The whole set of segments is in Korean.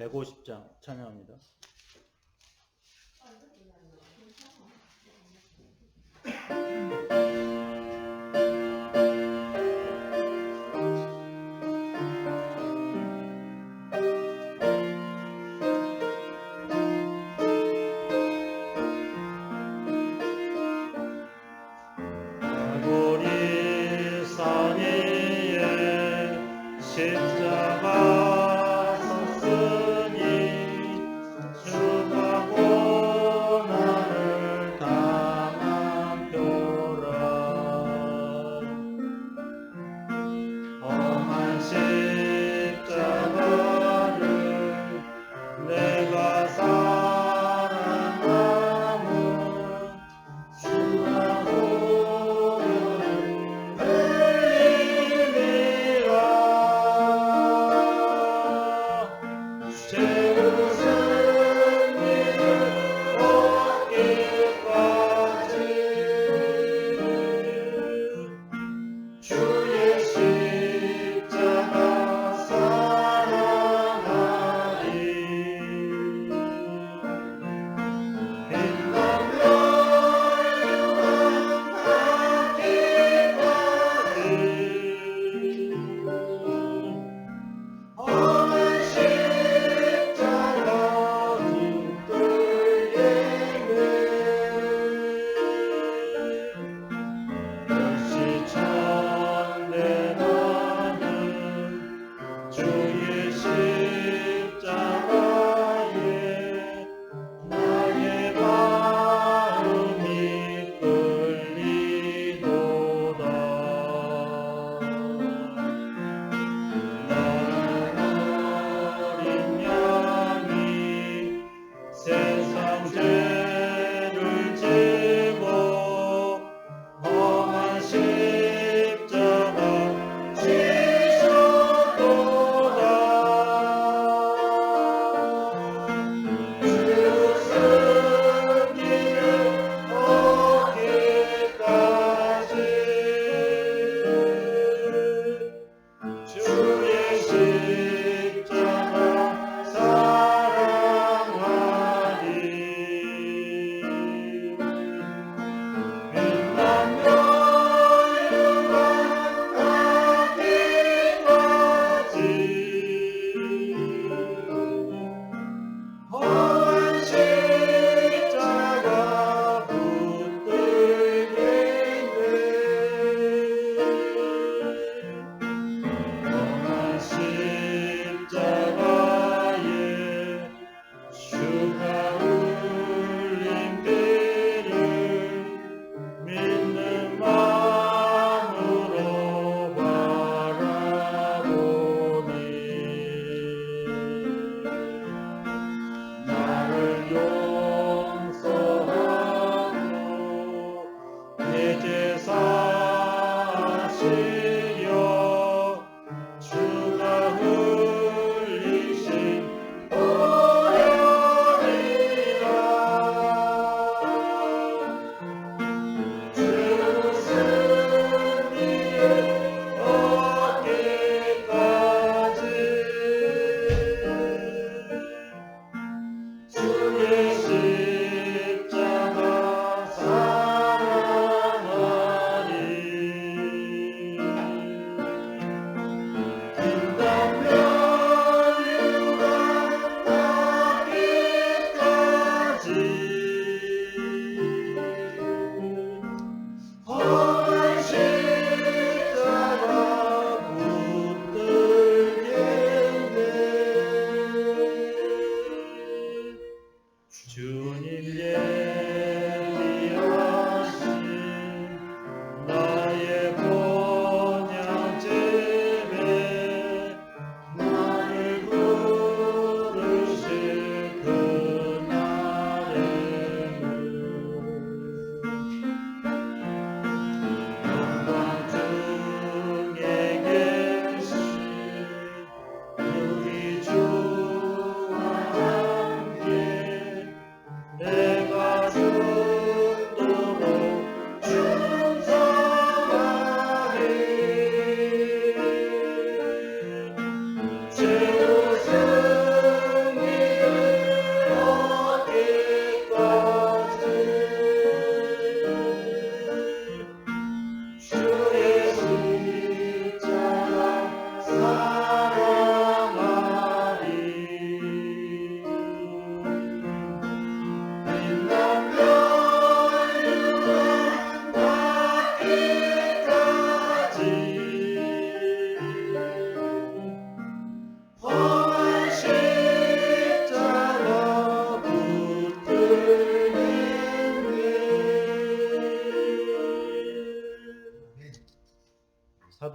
150장 찬양합니다. 우리 산 위에 십자가 섰으니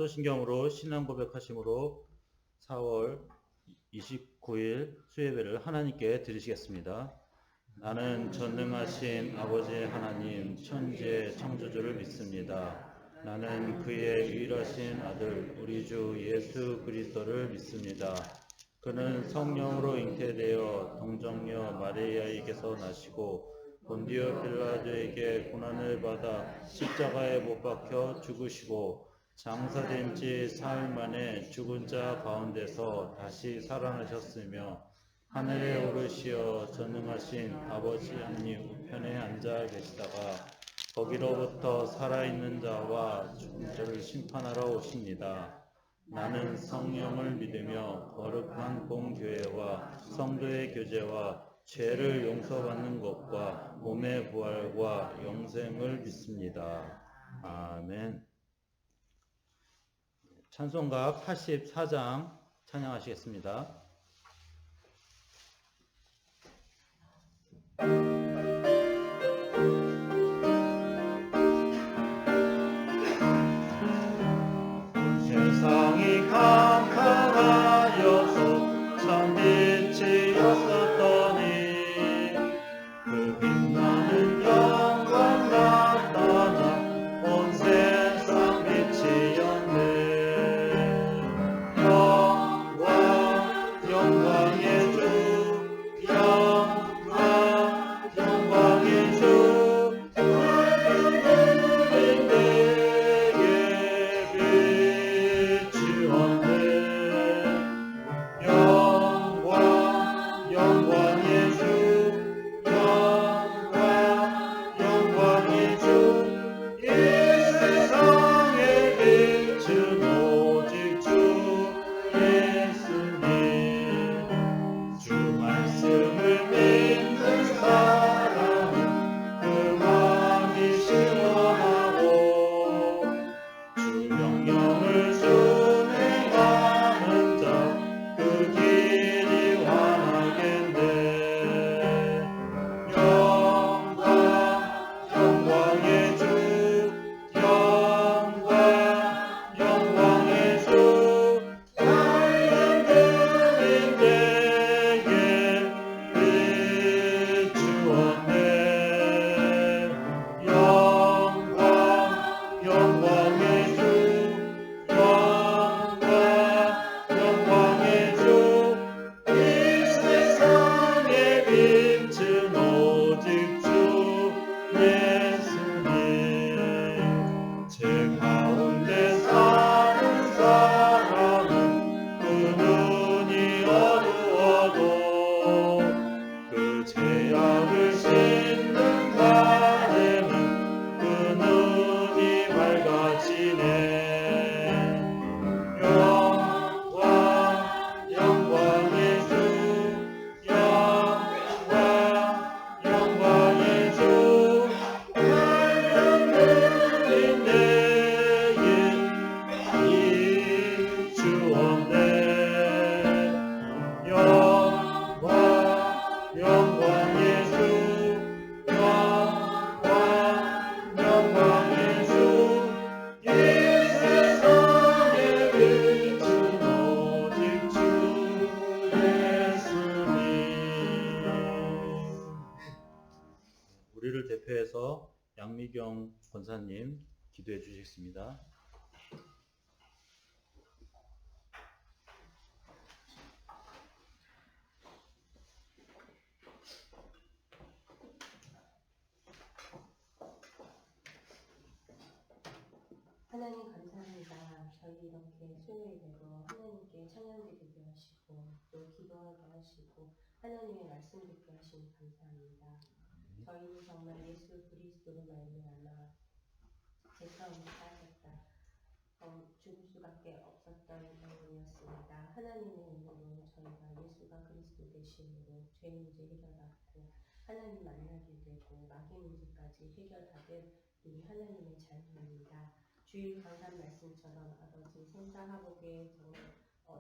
사도신경으로 신앙 고백하심으로 4월 29일 수예배를 하나님께 드리시겠습니다. 나는 전능하신 아버지 하나님 천지의 창조주를 믿습니다. 나는 그의 유일하신 아들 우리 주 예수 그리스도를 믿습니다. 그는 성령으로 잉태되어 동정녀 마리아에게서 나시고 본디오 빌라도에게 고난을 받아 십자가에 못 박혀 죽으시고 장사된 지 사흘 만에 죽은 자 가운데서 다시 살아나셨으며 하늘에 오르시어 전능하신 아버지 하나님 우편에 앉아 계시다가 거기로부터 살아있는 자와 죽은 자를 심판하러 오십니다. 나는 성령을 믿으며 거룩한 공교회와 성도의 교제와 죄를 용서받는 것과 몸의 부활과 영생을 믿습니다. 아멘. 찬송가 84장 찬양하시겠습니다. 세상이 캄캄하여서 참 빛이었었더니 그 빛나는 영광 나타나 온 세상 빛이었네. 영광의 주 영광의 주 우리를 대표해서 양미경 권사님 기도해 주시겠습니다. 하나님 감사합니다. 저희 이렇게 수요일에도 하나님께 찬양드리게 하시고 또 기도하게 하시고 하나님의 말씀 듣게 하시니 감사합니다. 저희는 정말 예수 그리스도로 말미암아 죄 가운데 빠졌다. 죽을 수밖에 없었던 영혼이었습니다. 하나님의 은혜로 저희가 예수가 그리스도 되심으로 죄 문제 해결받고 하나님 만나게 되고 마귀 문제까지 해결받은 우리 하나님의 자녀입니다. 주일 강단 말씀처럼 아버지 생사화복의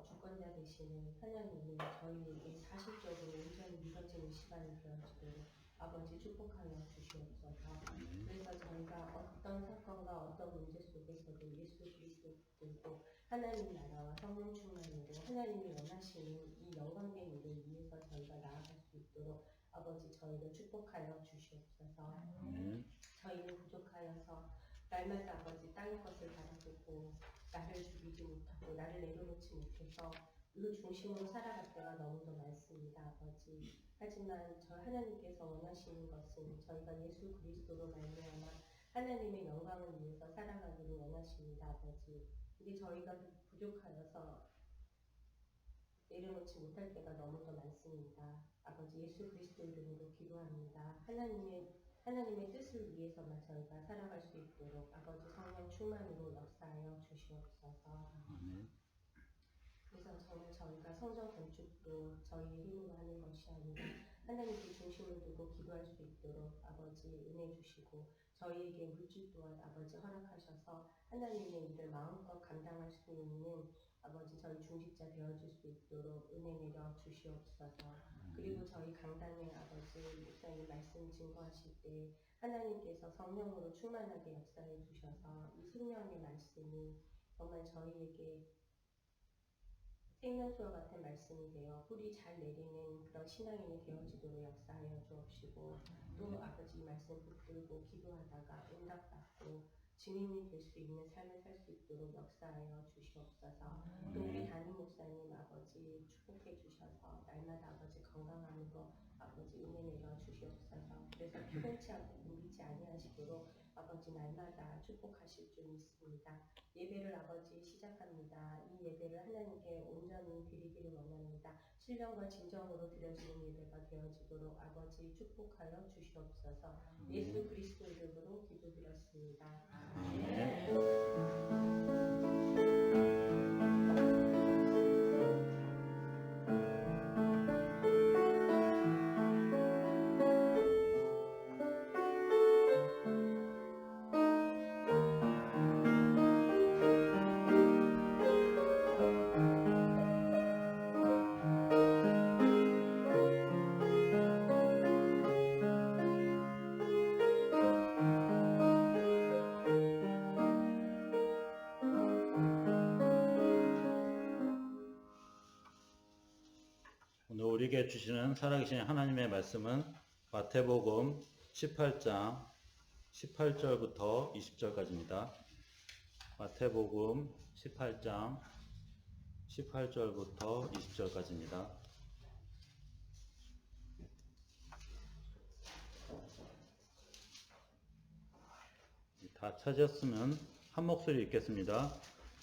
주권자 되시는 하나님이 저희에게 사실적으로 온전히 믿어지는 시간이 되어지도록 아버지 축복하여 주시옵소서. 그래서 저희가 어떤 사건과 어떤 문제 속에서도 예수 그리스도 붙들고 하나님 나라와 성령 충만으로 하나님이 원하시는 이 영광된 일을 위해서 저희가 나아갈 수 있도록 아버지 저희를 축복하여 주시옵소서. 저희는 부족하여서 날마다 아버지 땅의 것을 바라보고 나를 죽이지 못하고 나를 내려놓지 못해서 그 중심으로 살아갈 때가 너무도 많습니다. 아버지. 하지만 저 하나님께서 원하시는 것은 저희가 예수 그리스도로 말미암아 하나님의 영광을 위해서 살아가기를 원하십니다. 아버지. 근데 저희가 부족하여서 내려놓지 못할 때가 너무도 많습니다. 아버지 예수 그리스도 이름으로 기도합니다. 하나님의 뜻을 위해서만 저희가 살아갈 수 있도록 아버지 성령 충만으로 역사하여 주시옵소서. 그래서 정말 저희가 성전 건축도 저희의 힘으로 하는 것이 아니라 하나님께 중심을 두고 기도할 수 있도록 아버지 은혜 주시고 저희에게 물질 또한 아버지 허락하셔서 하나님의 일을 마음껏 감당할 수 있는 아버지 저희 중직자 되어줄 수 있도록 은혜 내려 주시옵소서. 그리고 저희 강단의 아버지 목사님 말씀 증거하실 때 하나님께서 성령으로 충만하게 역사해 주셔서 이 생명의 말씀이 정말 저희에게 생명수와 같은 말씀이 되어 뿌리 잘 내리는 그런 신앙인이 되어지도록 역사하여 주옵시고 또 아버지 말씀 붙들고 기도하다가 응답받고 증인이 될 수 있는 삶을 살 수 있도록 역사하여 주시옵소서. 또 우리 담임 목사님 아버지 축복해 주셔서 날마다 아버지 건강함으로 아버지 은혜 내려 주시옵소서. 그래서 피곤치 않고 굶기지 아니하시도록 아버지 날마다 축복하실 줄 믿습니다. 예배를 아버지 시작합니다. 이 예배를 하나님께 온전히 드리기를 원합니다. 신령과 진정으로 드려지는 예배가 되어지도록 아버지 축복하여 주시옵소서. 예수 그리스도 이름으로 기도드렸습니다. 오늘 우리에게 주시는 살아계신 하나님의 말씀은 마태복음 18장 18절부터 20절까지입니다. 마태복음 18장 18절부터 20절까지입니다. 다 찾았으면 한 목소리 읽겠습니다.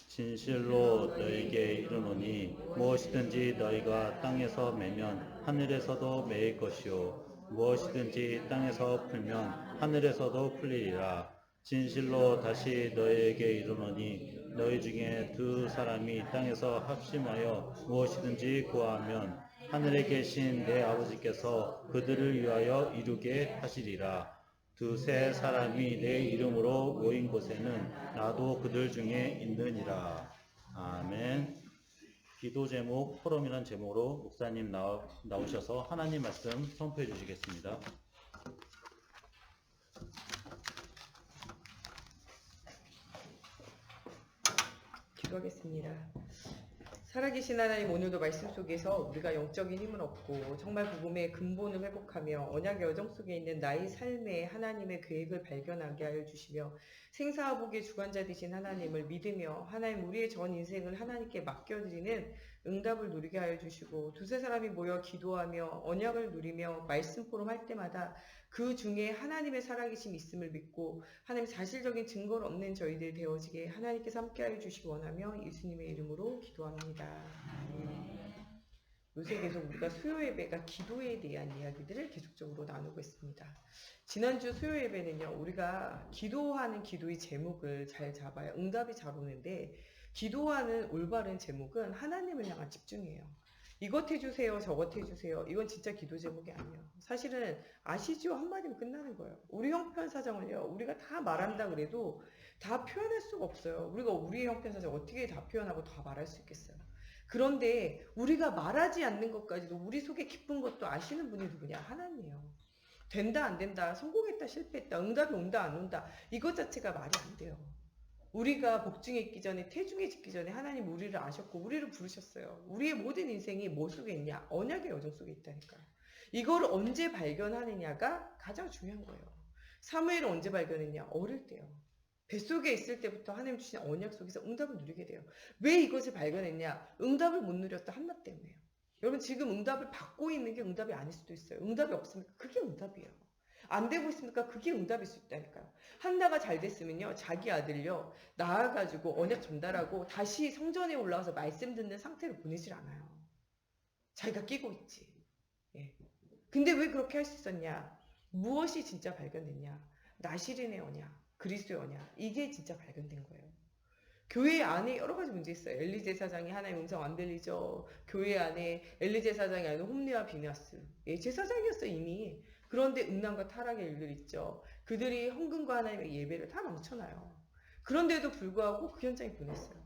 진실로 너에게 이르노니 무엇이든지 너희가 땅에서 매면 하늘에서도 매일 것이요 무엇이든지 땅에서 풀면 하늘에서도 풀리리라. 진실로 다시 너희에게 이르노니 너희 중에 두 사람이 땅에서 합심하여 무엇이든지 구하면 하늘에 계신 내 아버지께서 그들을 위하여 이루게 하시리라. 두세 사람이 내 이름으로 모인 곳에는 나도 그들 중에 있느니라. 아멘. 기도 제목 포럼이라는 제목으로 목사님 나오셔서 하나님 말씀 선포해 주시겠습니다. 기도하겠습니다. 살아계신 하나님, 오늘도 말씀 속에서 우리가 영적인 힘을 얻고 정말 복음의 근본을 회복하며 언약의 여정 속에 있는 나의 삶에 하나님의 계획을 발견하게 하여 주시며 생사화복의 주관자 되신 하나님을 믿으며 하나님 우리의 전 인생을 하나님께 맡겨드리는 응답을 누리게 하여 주시고 두세 사람이 모여 기도하며 언약을 누리며 말씀 포럼 할 때마다 그 중에 하나님의 살아계심 있음을 믿고 하나님 사실적인 증거를 얻는 저희들 되어지게 하나님께서 함께하여 주시기 원하며 예수님의 이름으로 기도합니다. 요새 계속 우리가 수요 예배가 기도에 대한 이야기들을 계속적으로 나누고 있습니다. 지난주 수요 예배는요, 우리가 기도하는 기도의 제목을 잘 잡아야 응답이 잘 오는데, 기도하는 올바른 제목은 하나님을 향한 집중이에요. 이것 해주세요, 저것 해주세요. 이건 진짜 기도 제목이 아니에요. 사실은 아시죠? 한마디면 끝나는 거예요. 우리 형편사정을요, 우리가 다 말한다 그래도 다 표현할 수가 없어요. 우리가 우리의 형편사정 어떻게 다 표현하고 다 말할 수 있겠어요. 그런데 우리가 말하지 않는 것까지도 우리 속에 깊은 것도 아시는 분이 누구냐? 하나님이에요. 된다 안 된다, 성공했다 실패했다, 응답이 온다 안 온다, 이것 자체가 말이 안 돼요. 우리가 복중에 있기 전에, 태중에 짓기 전에 하나님 우리를 아셨고 우리를 부르셨어요. 우리의 모든 인생이 뭐 속에 있냐? 언약의 여정 속에 있다니까요. 이거를 언제 발견하느냐가 가장 중요한 거예요. 사무엘은 언제 발견했냐? 어릴 때요. 뱃속에 있을 때부터 하나님 주신 언약 속에서 응답을 누리게 돼요. 왜 이것을 발견했냐? 응답을 못 누렸다 한나 때문에요. 여러분 지금 응답을 받고 있는 게 응답이 아닐 수도 있어요. 응답이 없습니까? 그게 응답이에요. 안 되고 있습니까? 그게 응답일 수 있다니까요. 한나가 잘 됐으면요, 자기 아들요 낳아가지고 언약 전달하고 다시 성전에 올라와서 말씀 듣는 상태로 보내질 않아요. 자기가 끼고 있지. 예. 근데 왜 그렇게 할 수 있었냐? 무엇이 진짜 발견됐냐? 나실인의 언약, 그리스도의 언약, 이게 진짜 발견된 거예요. 교회 안에 여러 가지 문제 있어요. 엘리 제사장이 하나님 음성 안 들리죠. 교회 안에 엘리 제사장이 아니라 홈리와 비나스, 예, 제사장이었어 이미. 그런데 음란과 타락의 일들 있죠. 그들이 헌금과 하나님의 예배를 다 망쳐놔요. 그런데도 불구하고 그 현장에 보냈어요.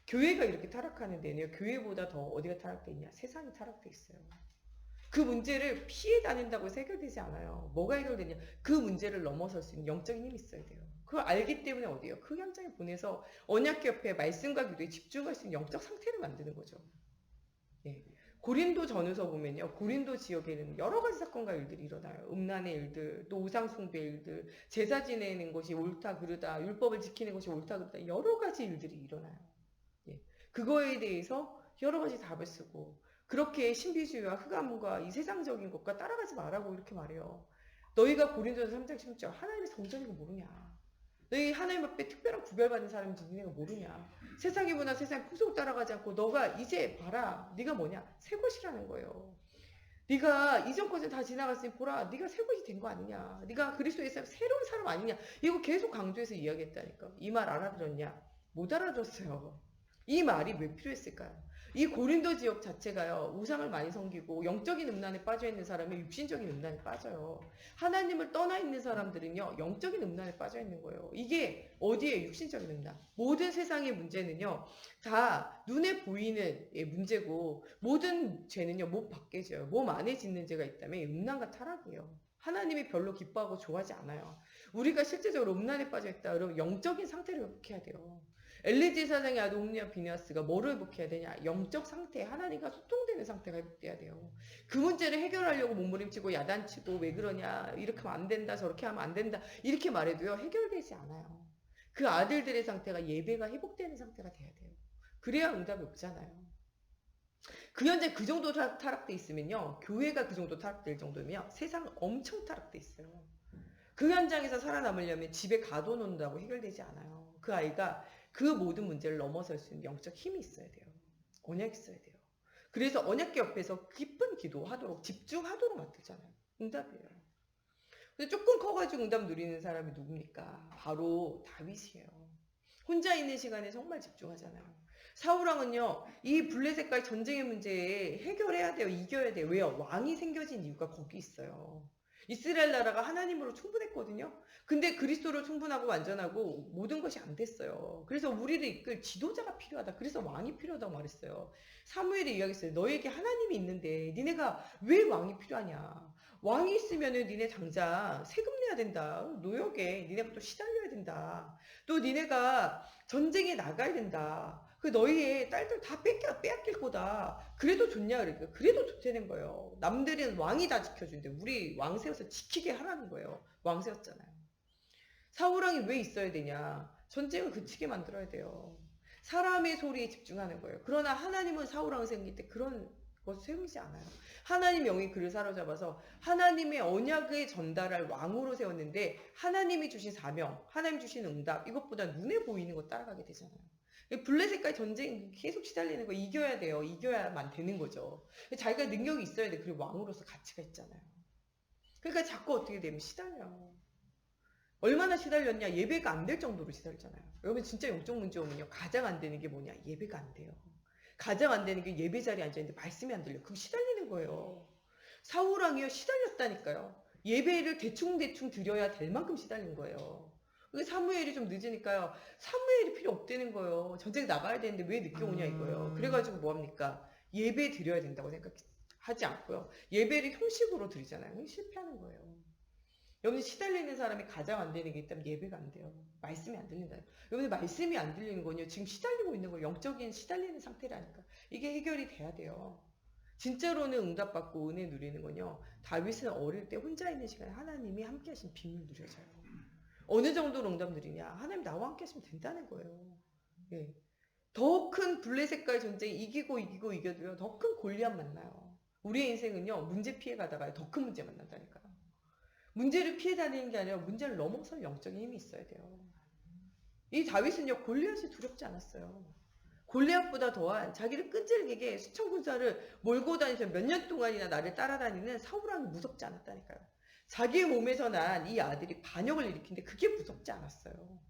교회가 이렇게 타락하는 데는요, 교회보다 더 어디가 타락돼 있냐? 세상이 타락돼 있어요. 그 문제를 피해 다닌다고 해서 해결되지 않아요. 뭐가 해결되냐? 그 문제를 넘어설 수 있는 영적인 힘이 있어야 돼요. 그걸 알기 때문에 어디요? 그 현장에 보내서 언약 옆에 말씀과 기도에 집중할 수 있는 영적 상태를 만드는 거죠. 예. 고린도 전후서 보면요, 고린도 지역에는 여러 가지 사건과 일들이 일어나요. 음란의 일들, 또 우상숭배 일들, 제사 지내는 것이 옳다 그르다, 율법을 지키는 것이 옳다 그르다, 여러 가지 일들이 일어나요. 예. 그거에 대해서 여러 가지 답을 쓰고, 그렇게 신비주의와 흑암과 이 세상적인 것과 따라가지 말라고 이렇게 말해요. 너희가 고린도서 3장 16절 하나님의 성전이고 모르냐? 너희 하나님 앞에 특별한 구별받은 사람인지 니네가 모르냐? 세상의 문화, 세상의 풍속을 따라가지 않고 너가 이제 봐라. 네가 뭐냐? 새 것이라는 거예요. 네가 이전 것은 다 지나갔으니 보라. 네가 새 것이 된 거 아니냐? 네가 그리스도에서 새로운 사람 아니냐? 이거 계속 강조해서 이야기했다니까. 이 말 알아들었냐? 못 알아들었어요. 이 말이 왜 필요했을까요? 이 고린도 지역 자체가요, 우상을 많이 섬기고 영적인 음란에 빠져 있는 사람이 육신적인 음란에 빠져요. 하나님을 떠나 있는 사람들은요, 영적인 음란에 빠져 있는 거예요. 이게 어디에 육신적인 음란? 모든 세상의 문제는요, 다 눈에 보이는 문제고, 모든 죄는요, 몸 밖에 죄요. 몸 안에 짓는 죄가 있다면 음란과 타락이에요. 하나님이 별로 기뻐하고 좋아하지 않아요. 우리가 실제적으로 음란에 빠져 있다 그러면 영적인 상태를 회복해야 돼요. 엘리 제사장의 아들 홈리와 비느하스가 뭐를 회복해야 되냐? 영적 상태, 하나님과 소통되는 상태가 회복돼야 돼요. 그 문제를 해결하려고 몸부림치고 야단치고 왜 그러냐? 이렇게 하면 안 된다, 저렇게 하면 안 된다, 이렇게 말해도요, 해결되지 않아요. 그 아들들의 상태가 예배가 회복되는 상태가 돼야 돼요. 그래야 응답이 오잖아요. 그 현재 그 정도 타락돼 있으면요, 교회가 그 정도 타락될 정도면 세상은 엄청 타락돼 있어요. 그 현장에서 살아남으려면 집에 가둬놓는다고 해결되지 않아요. 그 아이가 그 모든 문제를 넘어설 수 있는 영적 힘이 있어야 돼요. 언약이 있어야 돼요. 그래서 언약계 옆에서 깊은 기도하도록, 집중하도록 만들잖아요. 응답이에요. 근데 조금 커가지고 응답 누리는 사람이 누굽니까? 바로 다윗이에요. 혼자 있는 시간에 정말 집중하잖아요. 사울왕은요, 이 블레셋과의 전쟁의 문제에 해결해야 돼요. 이겨야 돼요. 왜요? 왕이 생겨진 이유가 거기 있어요. 이스라엘 나라가 하나님으로 충분했거든요. 근데 그리스도로 충분하고 완전하고 모든 것이 안 됐어요. 그래서 우리를 이끌 지도자가 필요하다. 그래서 왕이 필요하다고 말했어요. 사무엘이 이야기했어요. 너에게 하나님이 있는데 니네가 왜 왕이 필요하냐? 왕이 있으면은 니네 당장 세금 내야 된다. 노역에 니네가 또 시달려야 된다. 또 니네가 전쟁에 나가야 된다. 그 너희의 딸들 다 빼앗길 거다. 그래도 좋냐? 그러니까 그래도 좋다는 거예요. 남들은 왕이 다 지켜주는데 우리 왕 세워서 지키게 하라는 거예요. 왕 세웠잖아요. 사울왕이 왜 있어야 되냐? 전쟁을 그치게 만들어야 돼요. 사람의 소리에 집중하는 거예요. 그러나 하나님은 사울왕을 생길 때 그런 것을 세우지 않아요. 하나님 영이 그를 사로잡아서 하나님의 언약을 전달할 왕으로 세웠는데 하나님이 주신 사명, 하나님 주신 응답, 이것보다 눈에 보이는 거 따라가게 되잖아요. 블레셋과의 전쟁 계속 시달리는 거 이겨야 돼요. 이겨야만 되는 거죠. 자기가 능력이 있어야 돼. 그리고 왕으로서 가치가 있잖아요. 그러니까 자꾸 어떻게 되면 시달려. 얼마나 시달렸냐? 예배가 안 될 정도로 시달잖아요. 여러분 진짜 영적 문제 오면요, 가장 안 되는 게 뭐냐? 예배가 안 돼요. 가장 안 되는 게 예배 자리에 앉아있는데 말씀이 안 들려. 그거 시달리는 거예요. 사울왕이요, 시달렸다니까요. 예배를 대충대충 드려야 될 만큼 시달린 거예요. 사무엘이 좀 늦으니까요, 사무엘이 필요 없다는 거예요. 전쟁 나가야 되는데 왜 늦게 오냐 이거예요. 그래가지고 뭐합니까? 예배 드려야 된다고 생각하지 않고요, 예배를 형식으로 드리잖아요. 실패하는 거예요. 여러분 시달리는 사람이 가장 안 되는 게 있다면 예배가 안 돼요. 말씀이 안 들린다. 여러분 말씀이 안 들리는 건요. 지금 시달리고 있는 거 영적인 시달리는 상태라니까. 이게 해결이 돼야 돼요. 진짜로는 응답받고 은혜 누리는 건요. 다윗은 어릴 때 혼자 있는 시간에 하나님이 함께 하신 비밀 누려져요. 어느 정도로 응답 누리냐. 하나님 나와 함께 하시면 된다는 거예요. 예. 더 큰 블레셋과의 전쟁 이기고 이겨도요. 더 큰 골리앗 만나요. 우리의 인생은요. 문제 피해 가다가 더 큰 문제 만난다니까요. 문제를 피해 다니는 게 아니라 문제를 넘어설 영적인 힘이 있어야 돼요. 이 다윗은요. 골리앗이 두렵지 않았어요. 골리앗보다 더한 자기를 끈질기게 수천 군사를 몰고 다니면서 몇 년 동안이나 나를 따라다니는 사울왕이 무섭지 않았다니까요. 자기의 몸에서 난 이 아들이 반역을 일으키는데 그게 무섭지 않았어요.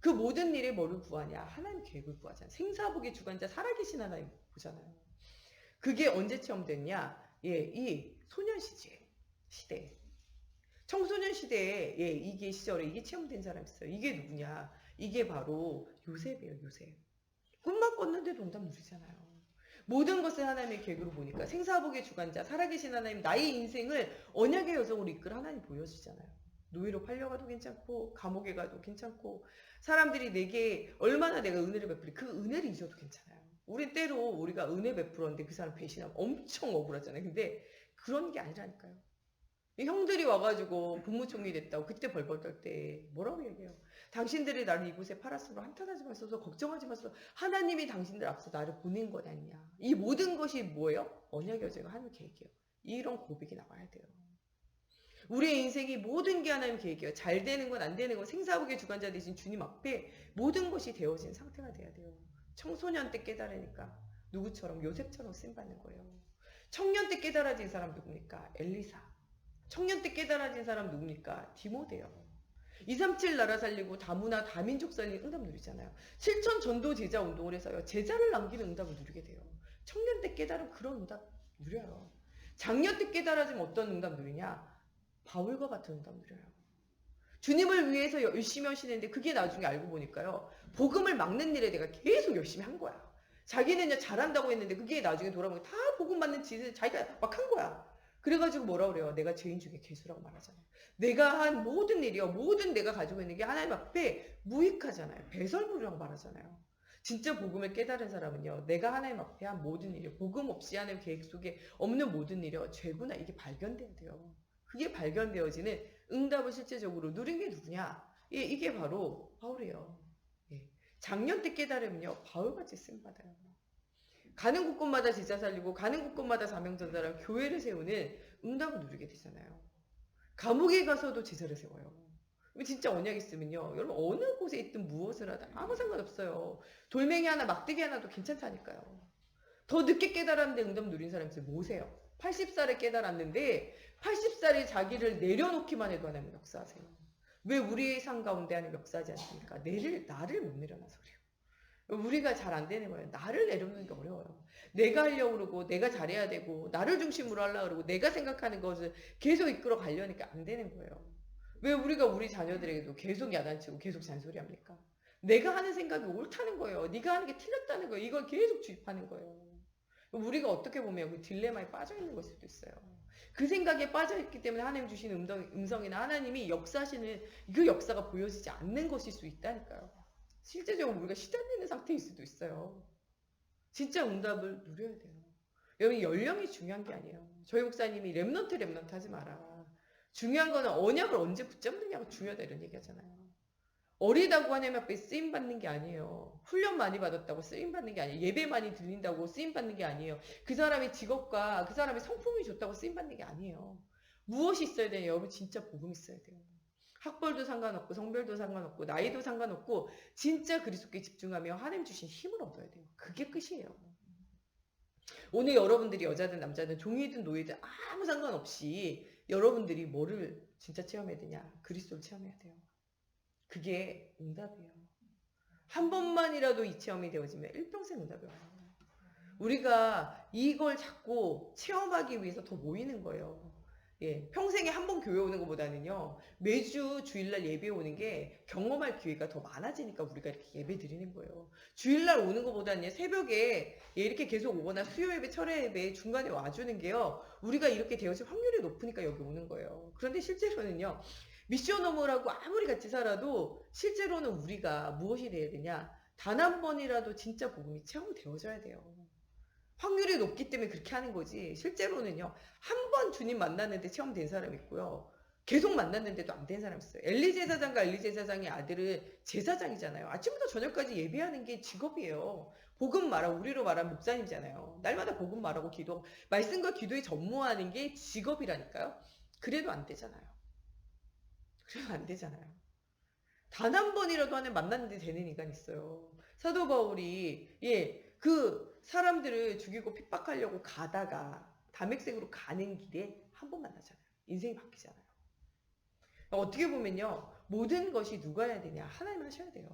그 모든 일에 뭐를 구하냐? 하나님 계획을 구하잖아요. 생사복의 주관자 살아계신 하나님 보잖아요. 그게 언제 체험됐냐? 예, 이 시대. 청소년 시대에 예, 이게 시절에 이게 체험된 사람이 있어요. 이게 누구냐? 이게 바로 요셉이에요. 요셉. 꿈만 꿨는데도 응답 누리잖아요. 모든 것을 하나님의 계획으로 보니까 생사복의 주관자 살아계신 하나님 나의 인생을 언약의 여정으로 이끌어 하나님 보여주잖아요. 노예로 팔려가도 괜찮고 감옥에 가도 괜찮고 사람들이 내게 얼마나 내가 은혜를 베풀이 그 은혜를 잊어도 괜찮아요. 우린 때로 우리가 은혜 베풀었는데 그 사람 배신하면 엄청 억울하잖아요. 근데 그런 게 아니라니까요. 형들이 와가지고 국무총리 됐다고 그때 벌벌 떨 때 뭐라고 얘기해요? 당신들이 나를 이곳에 팔았으므로 한탄하지 마소서 걱정하지 마소서 하나님이 당신들 앞서 나를 보낸 것 아니냐. 이 모든 것이 뭐예요? 언약의 여정이 하나님 계획이에요. 이런 고백이 나와야 돼요. 우리의 인생이 모든 게 하나님 계획이에요. 잘 되는 건 안 되는 건 생사복의 주관자 되신 주님 앞에 모든 것이 되어진 상태가 돼야 돼요. 청소년 때 깨달으니까 누구처럼 요셉처럼 쓰임받는 거예요. 청년 때 깨달아진 사람 누굽니까? 엘리사. 청년 때 깨달아진 사람 누굽니까? 디모데요. 237 나라 살리고 다문화 다민족 살리는 응답 누리잖아요. 실천 전도 제자 운동을 해서요. 제자를 남기는 응답을 누리게 돼요. 청년 때 깨달은 그런 응답 누려요. 장년 때 깨달아지면 어떤 응답 누리냐? 바울과 같은 응답 누려요. 주님을 위해서 열심히 하시는데 그게 나중에 알고 보니까요. 복음을 막는 일에 내가 계속 열심히 한 거야. 자기는 잘한다고 했는데 그게 나중에 돌아보면 다 복음 맞는 짓을 자기가 막 한 거야. 그래가지고 뭐라 그래요? 내가 죄인 중에 괴수라고 말하잖아요. 내가 한 모든 일이요. 모든 내가 가지고 있는 게 하나님 앞에 무익하잖아요. 배설물이라고 말하잖아요. 진짜 복음을 깨달은 사람은요. 내가 하나님 앞에 한 모든 일이요. 복음 없이 하나님 계획 속에 없는 모든 일이요. 죄구나. 이게 발견돼야 돼요. 그게 발견되어지는 응답을 실제적으로 누린 게 누구냐? 예, 이게 바로 바울이에요. 예. 작년 때 깨달으면요. 바울같이 쓰임받아요. 가는 곳곳마다 제자 살리고 가는 곳곳마다 사명 전달하고 교회를 세우는 응답을 누리게 되잖아요. 감옥에 가서도 제자를 세워요. 진짜 언약 있으면요. 여러분 어느 곳에 있든 무엇을 하든 아무 상관없어요. 돌멩이 하나 막대기 하나도 괜찮다니까요. 더 늦게 깨달았는데 응답 누린 사람이 있어요. 모세요. 80살에 깨달았는데 80살에 자기를 내려놓기만 해도 하나님 역사하세요. 왜 우리의 삶 가운데 하나님 역사하지 않습니까? 나를 못 내려놔서 그래요. 우리가 잘 안 되는 거예요. 나를 내려놓는 게 어려워요. 내가 하려고 그러고 내가 잘해야 되고 나를 중심으로 하려고 그러고 내가 생각하는 것을 계속 이끌어 가려니까 안 되는 거예요. 왜 우리가 우리 자녀들에게도 계속 야단치고 계속 잔소리합니까? 내가 하는 생각이 옳다는 거예요. 네가 하는 게 틀렸다는 거예요. 이걸 계속 주입하는 거예요. 우리가 어떻게 보면 그 딜레마에 빠져 있는 걸 수도 있어요. 그 생각에 빠져 있기 때문에 하나님 주시는 음성이나 하나님이 역사하시는 그 역사가 보여지지 않는 것일 수 있다니까요. 실제적으로 우리가 시달리는 상태일 수도 있어요. 진짜 응답을 누려야 돼요. 여러분 연령이 중요한 게 아니에요. 저희 목사님이 랩넌트 하지 마라. 중요한 거는 언약을 언제 붙잡느냐가 중요하다 이런 얘기 하잖아요. 어리다고 하나님 앞에 쓰임받는 게 아니에요. 훈련 많이 받았다고 쓰임받는 게 아니에요. 예배 많이 들린다고 쓰임받는 게 아니에요. 그 사람의 직업과 그 사람의 성품이 좋다고 쓰임받는 게 아니에요. 무엇이 있어야 돼요? 여러분 진짜 복음 있어야 돼요. 학벌도 상관없고 성별도 상관없고 나이도 상관없고 진짜 그리스도께 집중하며 하나님 주신 힘을 얻어야 돼요. 그게 끝이에요. 오늘 여러분들이 여자든 남자든 종이든 노예든 아무 상관없이 여러분들이 뭐를 진짜 체험해야 되냐? 그리스도를 체험해야 돼요. 그게 응답이에요. 한 번만이라도 이 체험이 되어지면 일평생 응답이 와요. 우리가 이걸 자꾸 체험하기 위해서 더 모이는 거예요. 예, 평생에 한 번 교회 오는 것보다는요. 매주 주일날 예배 오는 게 경험할 기회가 더 많아지니까 우리가 이렇게 예배 드리는 거예요. 주일날 오는 것보다는 새벽에 이렇게 계속 오거나 수요 예배, 철회 예배 중간에 와주는 게요. 우리가 이렇게 되어질 확률이 높으니까 여기 오는 거예요. 그런데 실제로는요. 미션홈이라고 아무리 같이 살아도 실제로는 우리가 무엇이 돼야 되냐? 단 한 번이라도 진짜 복음이 체험되어져야 돼요. 확률이 높기 때문에 그렇게 하는 거지. 실제로는요. 한 번 주님 만났는데 체험된 사람 있고요. 계속 만났는데도 안 된 사람 있어요. 엘리 제사장과 엘리 제사장의 아들은 제사장이잖아요. 아침부터 저녁까지 예배하는 게 직업이에요. 복음 말하고 우리로 말하면 목사님이잖아요. 날마다 복음 말하고 기도, 말씀과 기도에 전무하는 게 직업이라니까요. 그래도 안 되잖아요. 그래도 안 되잖아요. 단 한 번이라도 하는 만났는데 되는 인간 있어요. 사도 바울이 그 사람들을 죽이고 핍박하려고 가다가 담액색으로 가는 길에 한 번 만나잖아요. 인생이 바뀌잖아요. 어떻게 보면요. 모든 것이 누가 해야 되냐? 하나님 하셔야 돼요.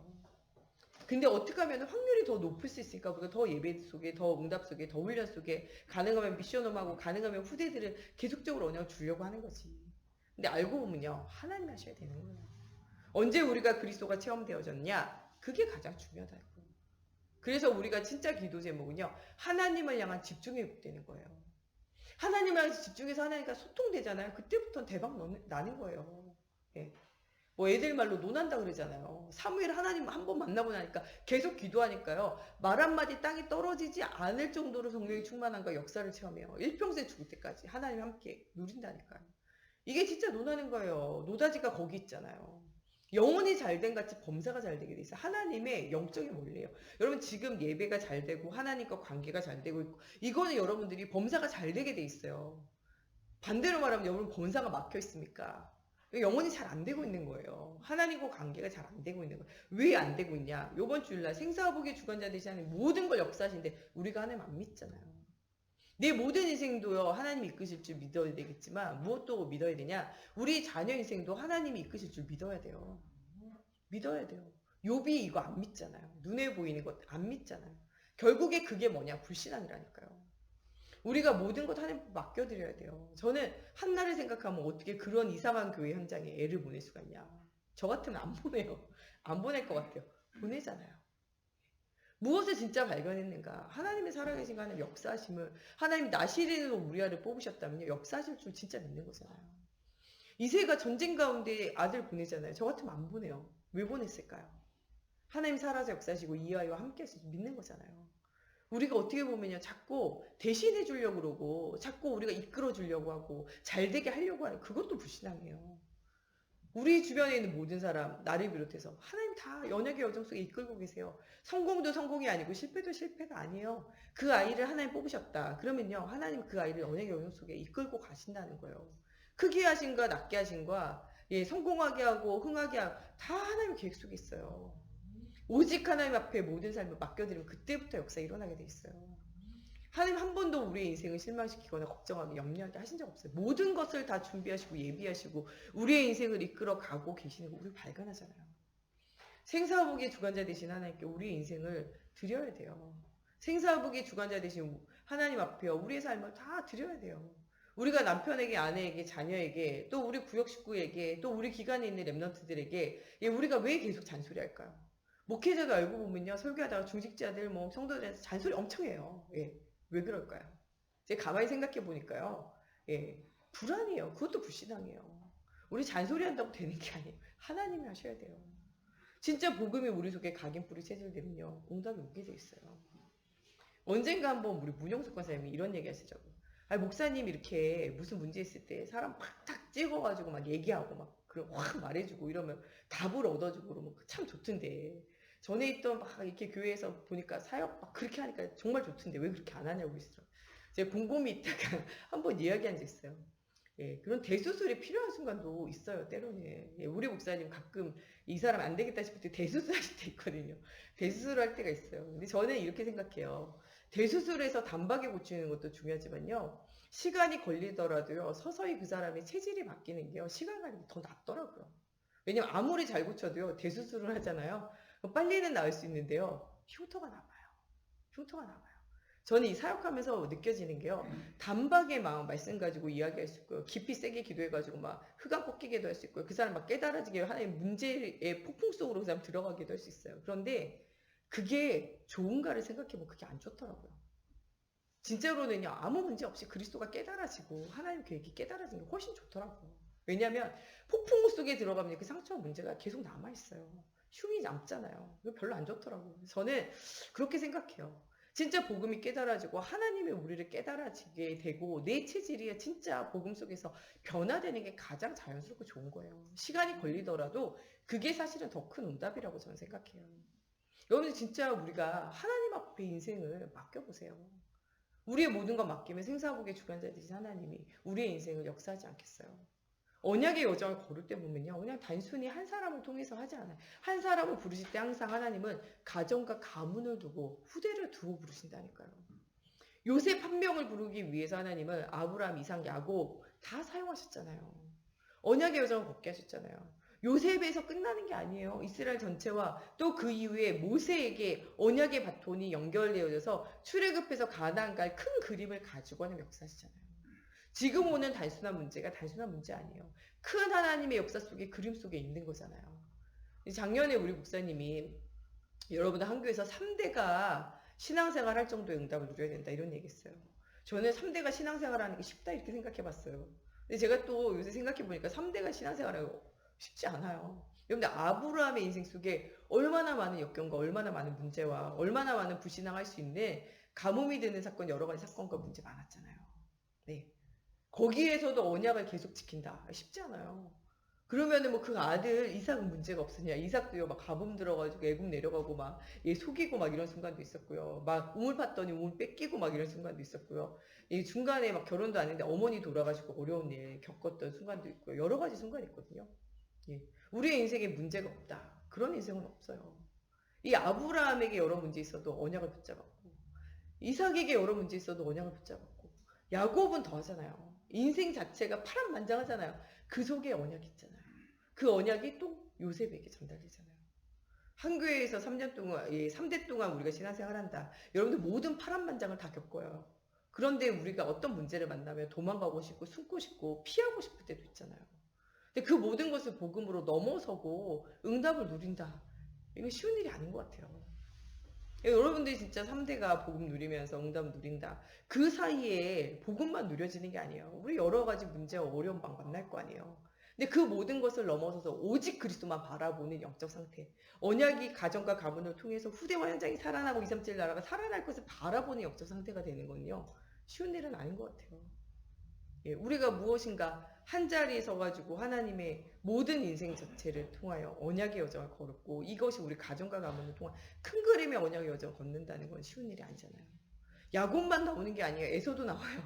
근데 어떻게 하면 확률이 더 높을 수 있으니까 우리가 더 예배 속에, 더 응답 속에, 더 훈련 속에 가능하면 미션홈하고 가능하면 후대들을 계속적으로 언약을 주려고 하는 거지. 근데 알고 보면요. 하나님 하셔야 되는 거예요. 언제 우리가 그리스도가 체험되어졌냐? 그게 가장 중요하다고. 그래서 우리가 진짜 기도 제목은요. 하나님을 향한 집중이 회복되는 거예요. 하나님을 향해서 집중해서 하나님과 소통되잖아요. 그때부터 대박 나는 거예요. 예. 뭐 애들 말로 논한다 그러잖아요. 사무엘 하나님 한 번 만나고 나니까 계속 기도하니까요. 말 한마디 땅이 떨어지지 않을 정도로 성령이 충만한가 역사를 체험해요. 일평생 죽을 때까지 하나님 함께 누린다니까요. 이게 진짜 논하는 거예요. 노다지가 거기 있잖아요. 영혼이 잘된 같이 범사가 잘 되게 돼 있어요. 하나님의 영적인 원리예요. 여러분 지금 예배가 잘 되고 하나님과 관계가 잘 되고 있고 이거는 여러분들이 범사가 잘 되게 돼 있어요. 반대로 말하면 여러분 범사가 막혀 있습니까? 영혼이 잘 안 되고 있는 거예요. 하나님과 관계가 잘 안 되고 있는 거예요. 왜 안 되고 있냐? 이번 주일날 생사복의 주관자 되신 하나님 모든 걸 역사하시는데 우리가 하나님 안 믿잖아요. 내 모든 인생도요 하나님이 이끄실 줄 믿어야 되겠지만 무엇도 믿어야 되냐? 우리 자녀 인생도 하나님이 이끄실 줄 믿어야 돼요. 믿어야 돼요. 욥이 이거 안 믿잖아요. 눈에 보이는 것 안 믿잖아요. 결국에 그게 뭐냐? 불신앙이라니까요. 우리가 모든 것 하나님 맡겨드려야 돼요. 저는 한나를 생각하면 어떻게 그런 이상한 교회 현장에 애를 보낼 수가 있냐. 저 같으면 안 보내요. 안 보낼 것 같아요. 보내잖아요. 무엇을 진짜 발견했는가? 하나님의 살아계신 하나님 역사하심을 하나님 나시린으로 우리아를 뽑으셨다면요. 역사하실 줄 진짜 믿는 거잖아요. 이새가 전쟁 가운데 아들 보내잖아요. 저 같으면 안 보내요. 왜 보냈을까요? 하나님 살아서 역사하시고 이아이와 함께 하실 줄 믿는 거잖아요. 우리가 어떻게 보면요. 자꾸 대신해 주려고 그러고 자꾸 우리가 이끌어 주려고 하고 잘 되게 하려고 하는 그것도 불신앙이에요. 우리 주변에 있는 모든 사람 나를 비롯해서 하나님 다 연약의 여정 속에 이끌고 계세요. 성공도 성공이 아니고 실패도 실패가 아니에요. 그 아이를 하나님 뽑으셨다. 그러면요. 하나님 그 아이를 연약의 여정 속에 이끌고 가신다는 거예요. 크게 하신과 낮게 하신과 성공하게 하고 흥하게 하고 다 하나님의 계획 속에 있어요. 오직 하나님 앞에 모든 삶을 맡겨드리면 그때부터 역사가 일어나게 돼 있어요. 하나님 한 번도 우리의 인생을 실망시키거나 걱정하게 염려하게 하신 적 없어요. 모든 것을 다 준비하시고 예비하시고 우리의 인생을 이끌어 가고 계시는 거 우리 발견하잖아요. 생사복의 주관자 되신 하나님께 우리의 인생을 드려야 돼요. 생사복의 주관자 되신 하나님 앞에 우리의 삶을 다 드려야 돼요. 우리가 남편에게, 아내에게, 자녀에게, 또 우리 구역 식구에게, 또 우리 기관에 있는 랩런트들에게 우리가 왜 계속 잔소리할까요? 목회자도 알고 보면요. 설교하다가 중직자들, 성도들한테 잔소리 엄청 해요. 왜 그럴까요? 제가 가만히 생각해 보니까요. 불안해요. 그것도 불신앙이에요. 우리 잔소리 한다고 되는 게 아니에요. 하나님이 하셔야 돼요. 진짜 복음이 우리 속에 각인뿌리 체질되면요. 응답이 오게 돼 있어요. 언젠가 한번 우리 문영숙 권사님이 이런 얘기 하시죠. 목사님 이렇게 무슨 문제 있을 때 사람 팍탁 찍어가지고 막 얘기하고 막 확 말해주고 이러면 답을 얻어주고 그러면 참 좋던데. 전에 있던 막 이렇게 교회에서 보니까 사역 막 그렇게 하니까 정말 좋던데 왜 그렇게 안 하냐고 그러시더라고요. 제가 곰곰이 있다가 한번 이야기한 적 있어요. 그런 대수술이 필요한 순간도 있어요. 때로는. 우리 목사님 가끔 이 사람 안 되겠다 싶을 때 대수술 하실 때 있거든요. 대수술 할 때가 있어요. 근데 저는 이렇게 생각해요. 대수술에서 단박에 고치는 것도 중요하지만요. 시간이 걸리더라도요. 서서히 그 사람의 체질이 바뀌는 게요. 시간 가는 게 더 낫더라고요. 왜냐면 아무리 잘 고쳐도요. 대수술을 하잖아요. 빨리는 나을 수 있는데요. 흉터가 남아요. 흉터가 남아요. 저는 이 사역하면서 느껴지는 게요. 단박에 마음 말씀 가지고 이야기할 수 있고요. 깊이 세게 기도해가지고 막 흑암 꺾이게도 할 수 있고요. 그 사람 막 깨달아지게 하나의 문제의 폭풍 속으로 그 사람 들어가기도 할 수 있어요. 그런데 그게 좋은가를 생각해보면 그게 안 좋더라고요. 진짜로는요. 아무 문제 없이 그리스도가 깨달아지고 하나님 계획이 깨달아지는 게 훨씬 좋더라고요. 왜냐하면 폭풍우 속에 들어가면 그 상처와 문제가 계속 남아있어요. 흉이 남잖아요. 이거 별로 안 좋더라고요. 저는 그렇게 생각해요. 진짜 복음이 깨달아지고 하나님의 우리를 깨달아지게 되고 내 체질이 진짜 복음 속에서 변화되는 게 가장 자연스럽고 좋은 거예요. 시간이 걸리더라도 그게 사실은 더 큰 응답이라고 저는 생각해요. 여러분들 진짜 우리가 하나님 앞에 인생을 맡겨보세요. 우리의 모든 것 맡기면 생사복의 주관자 되신 하나님이 우리의 인생을 역사하지 않겠어요. 언약의 여정을 걸을 때 보면요. 그냥 단순히 한 사람을 통해서 하지 않아요. 한 사람을 부르실 때 항상 하나님은 가정과 가문을 두고 후대를 두고 부르신다니까요. 요셉 한 명을 부르기 위해서 하나님은 아브라함, 이삭, 야곱 다 사용하셨잖아요. 언약의 여정을 걷게 하셨잖아요. 요셉에서 끝나는 게 아니에요. 이스라엘 전체와 또 그 이후에 모세에게 언약의 바톤이 연결되어져서 출애굽해서 가나안 갈 큰 그림을 가지고 하는 역사시잖아요. 지금 오는 단순한 문제가 단순한 문제 아니에요. 큰 하나님의 역사 속에 그림 속에 있는 거잖아요. 작년에 우리 목사님이 여러분들 한교에서 3대가 신앙생활 할 정도의 응답을 누려야 된다 이런 얘기 했어요. 저는 3대가 신앙생활 하는 게 쉽다 이렇게 생각해 봤어요. 근데 제가 또 요새 생각해 보니까 3대가 신앙생활 하기 쉽지 않아요. 여러분들 아브라함의 인생 속에 얼마나 많은 역경과 얼마나 많은 문제와 얼마나 많은 불신앙할 수 있는 가뭄이 되는 사건 여러 가지 사건과 문제 많았잖아요. 네. 거기에서도 언약을 계속 지킨다. 쉽지 않아요. 그러면은 뭐 그 아들 이삭은 문제가 없었냐. 이삭도요 막 가뭄 들어가지고 애굽 내려가고 막 얘 속이고 막 이런 순간도 있었고요. 막 우물 팠더니 우물 뺏기고 막 이런 순간도 있었고요. 이 중간에 막 결혼도 안 했는데 어머니 돌아가시고 어려운 일 겪었던 순간도 있고요. 여러 가지 순간이 있거든요. 예. 우리의 인생에 문제가 없다. 그런 인생은 없어요. 이 아브라함에게 여러 문제 있어도 언약을 붙잡았고 이삭에게 여러 문제 있어도 언약을 붙잡았고 야곱은 더 하잖아요. 인생 자체가 파란만장하잖아요. 그 속에 언약이 있잖아요. 그 언약이 또 요셉에게 전달되잖아요. 한 교회에서 3년 동안, 3대 동안 우리가 신앙생활한다. 여러분들 모든 파란만장을 다 겪어요. 그런데 우리가 어떤 문제를 만나면 도망가고 싶고 숨고 싶고 피하고 싶을 때도 있잖아요. 근데 그 모든 것을 복음으로 넘어서고 응답을 누린다. 이거 쉬운 일이 아닌 것 같아요. 여러분들이 진짜 3대가 복음 누리면서 응답 누린다. 그 사이에 복음만 누려지는 게 아니에요. 우리 여러 가지 문제와 어려움 막 만날 거 아니에요. 근데 그 모든 것을 넘어서서 오직 그리스도만 바라보는 영적 상태. 언약이 가정과 가문을 통해서 후대와 현장이 살아나고 2, 3, 7 나라가 살아날 것을 바라보는 영적 상태가 되는 건요. 쉬운 일은 아닌 것 같아요. 예, 우리가 무엇인가 한 자리에 서가지고 하나님의 모든 인생 자체를 통하여 언약의 여정을 걸었고 이것이 우리 가정과 가문을 통한 큰 그림의 언약의 여정을 걷는다는 건 쉬운 일이 아니잖아요. 야곱만 나오는 게 아니에요. 에서도 나와요.